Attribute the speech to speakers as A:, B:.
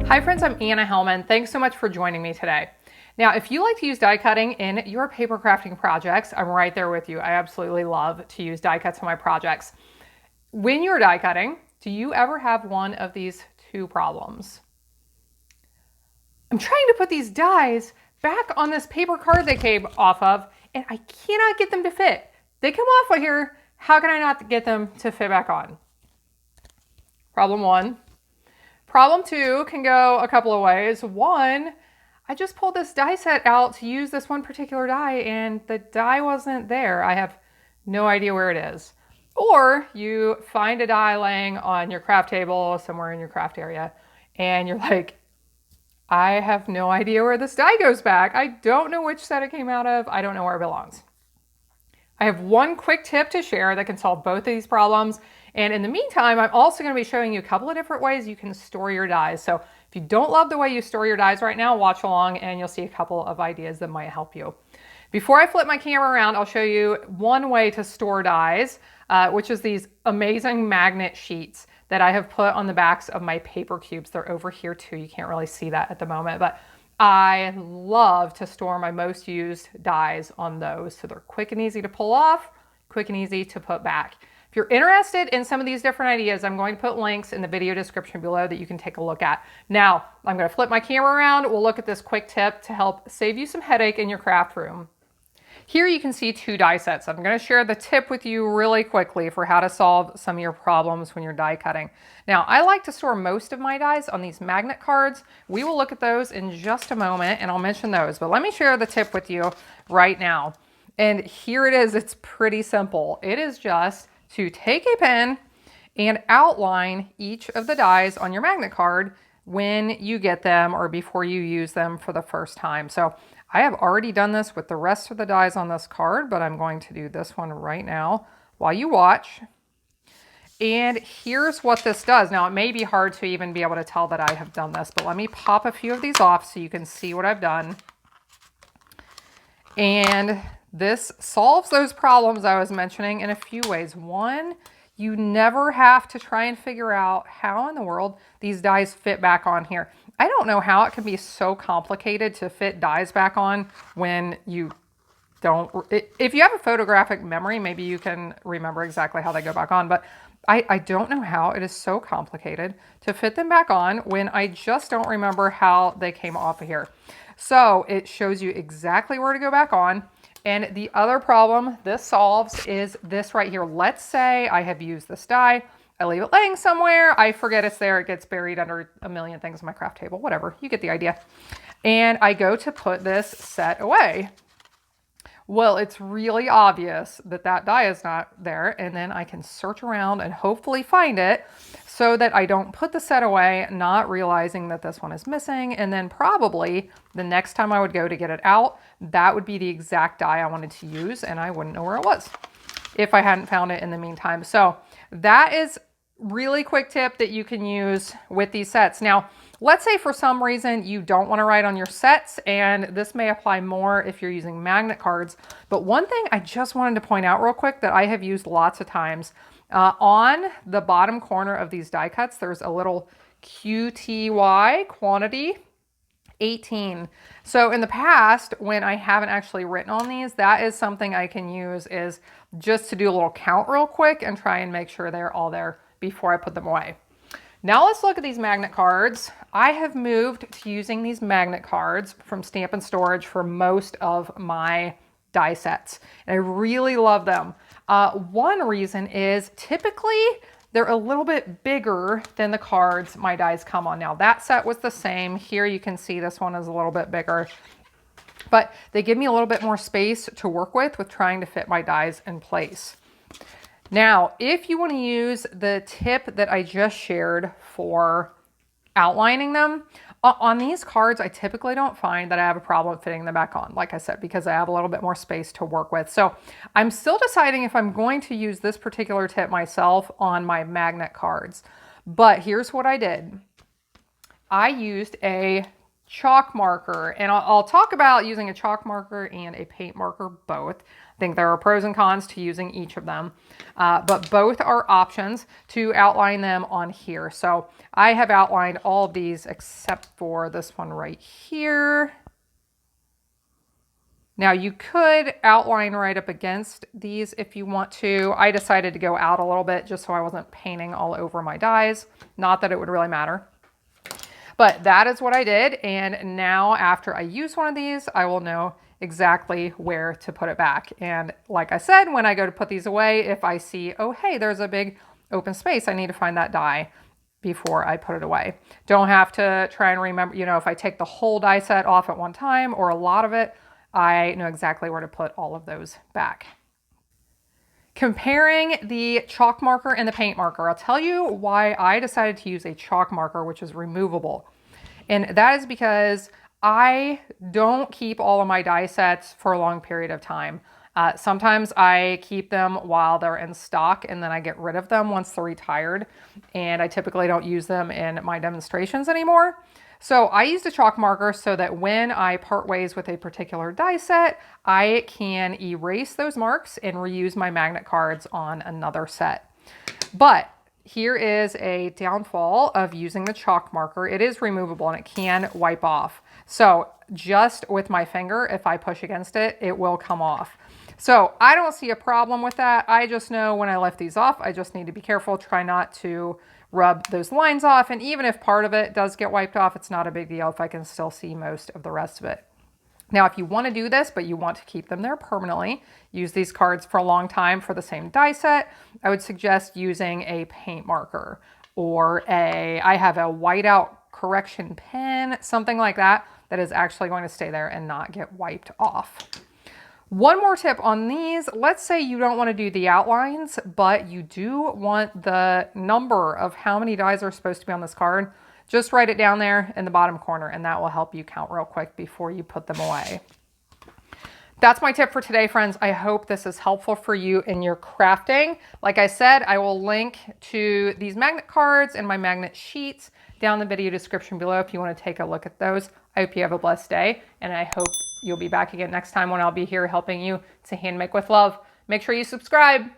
A: Hi friends, I'm Anna Helman. Thanks so much for joining me today. Now, if you like to use die cutting in your paper crafting projects, I'm right there with you. I absolutely love to use die cuts in my projects. When you're die cutting, do you ever have one of these two problems? I'm trying to put these dies back on this paper card they came off of, and I cannot get them to fit. They come off of here. How can I not get them to fit back on? Problem one. Problem two can go a couple of ways. One, I just pulled this die set out to use this one particular die and the die wasn't there. I have no idea where it is. Or you find a die laying on your craft table somewhere in your craft area and you're like, I have no idea where this die goes back. I don't know which set it came out of. I don't know where it belongs. I have one quick tip to share that can solve both of these problems. And in the meantime, I'm also going to be showing you a couple of different ways you can store your dies. So if you don't love the way you store your dies right now, watch along and you'll see a couple of ideas that might help you. Before I flip my camera around, I'll show you one way to store dies, which is these amazing magnet sheets that I have put on the backs of my paper cubes. They're over here too. You can't really see that at the moment, but I love to store my most used dies on those. So they're quick and easy to pull off, quick and easy to put back. If you're interested in some of these different ideas, I'm going to put links in the video description below that you can take a look at. Now, I'm going to flip my camera around. We'll look at this quick tip to help save you some headache in your craft room. Here you can see two die sets. I'm going to share the tip with you really quickly for how to solve some of your problems when you're die cutting. Now, I like to store most of my dies on these magnet cards. We will look at those in just a moment and I'll mention those, but let me share the tip with you right now. And here it is. It's pretty simple. It is just to take a pen and outline each of the dies on your magnet card when you get them or before you use them for the first time. So I have already done this with the rest of the dies on this card, but I'm going to do this one right now while you watch. And here's what this does. Now, it may be hard to even be able to tell that I have done this, but let me pop a few of these off so you can see what I've done. And this solves those problems I was mentioning in a few ways. One, you never have to try and figure out how in the world these dies fit back on here. I don't know how it can be so complicated to fit dies back on when you don't. If you have a photographic memory, maybe you can remember exactly how they go back on, but I don't know how it is so complicated to fit them back on when I just don't remember how they came off of here. So it shows you exactly where to go back on. And the other problem this solves is this right here. Let's say I have used this die. I leave it laying somewhere. I forget it's there. It gets buried under a million things on my craft table, whatever. You get the idea. And I go to put this set away. Well, it's really obvious that that die is not there. And then I can search around and hopefully find it so that I don't put the set away, not realizing that this one is missing. And then probably the next time I would go to get it out, that would be the exact die I wanted to use and I wouldn't know where it was if I hadn't found it in the meantime. So that is really quick tip that you can use with these sets. Now, let's say for some reason you don't want to write on your sets, and this may apply more if you're using magnet cards. But one thing I just wanted to point out real quick that I have used lots of times, on the bottom corner of these die cuts, there's a little QTY, quantity 18. So in the past, when I haven't actually written on these, that is something I can use is just to do a little count real quick and try and make sure they're all there before I put them away. Now let's look at these magnet cards. I have moved to using these magnet cards from Stamp & Storage for most of my die sets. And I really love them. One reason is typically they're a little bit bigger than the cards my dies come on. Now that set was the same. Here you can see this one is a little bit bigger, but they give me a little bit more space to work with trying to fit my dies in place. Now, if you want to use the tip that I just shared for outlining them, on these cards, I typically don't find that I have a problem fitting them back on, like I said, because I have a little bit more space to work with. So I'm still deciding if I'm going to use this particular tip myself on my magnet cards. But here's what I did. I used a chalk marker, and I'll talk about using a chalk marker and a paint marker both. I think there are pros and cons to using each of them, but both are options to outline them on here. So I have outlined all of these except for this one right here. Now you could outline right up against these if you want to. I decided to go out a little bit just so I wasn't painting all over my dies. Not that it would really matter. But that is what I did. And now after I use one of these, I will know exactly where to put it back. And like I said, when I go to put these away, if I see, oh, hey, there's a big open space, I need to find that die before I put it away. Don't have to try and remember, you know, if I take the whole die set off at one time or a lot of it, I know exactly where to put all of those back. Comparing the chalk marker and the paint marker, I'll tell you why I decided to use a chalk marker, which is removable. And that is because I don't keep all of my die sets for a long period of time. Sometimes I keep them while they're in stock and then I get rid of them once they're retired. And I typically don't use them in my demonstrations anymore. So I used a chalk marker so that when I part ways with a particular die set, I can erase those marks and reuse my magnet cards on another set. But here is a downfall of using the chalk marker. It is removable and it can wipe off. So just with my finger, if I push against it, it will come off. So I don't see a problem with that. I just know when I lift these off, I just need to be careful, try not to rub those lines off. And even if part of it does get wiped off, it's not a big deal if I can still see most of the rest of it. Now, if you want to do this, but you want to keep them there permanently, use these cards for a long time for the same die set, I would suggest using a paint marker or I have a whiteout correction pen, something like that, that is actually going to stay there and not get wiped off. One more tip on these, let's say you don't want to do the outlines, but you do want the number of how many dies are supposed to be on this card. Just write it down there in the bottom corner and that will help you count real quick before you put them away. That's my tip for today, friends. I hope this is helpful for you in your crafting. Like I said, I will link to these magnet cards and my magnet sheets down in the video description below if you want to take a look at those. I hope you have a blessed day, and I hope you'll be back again next time when I'll be here helping you to hand make with love. Make sure you subscribe.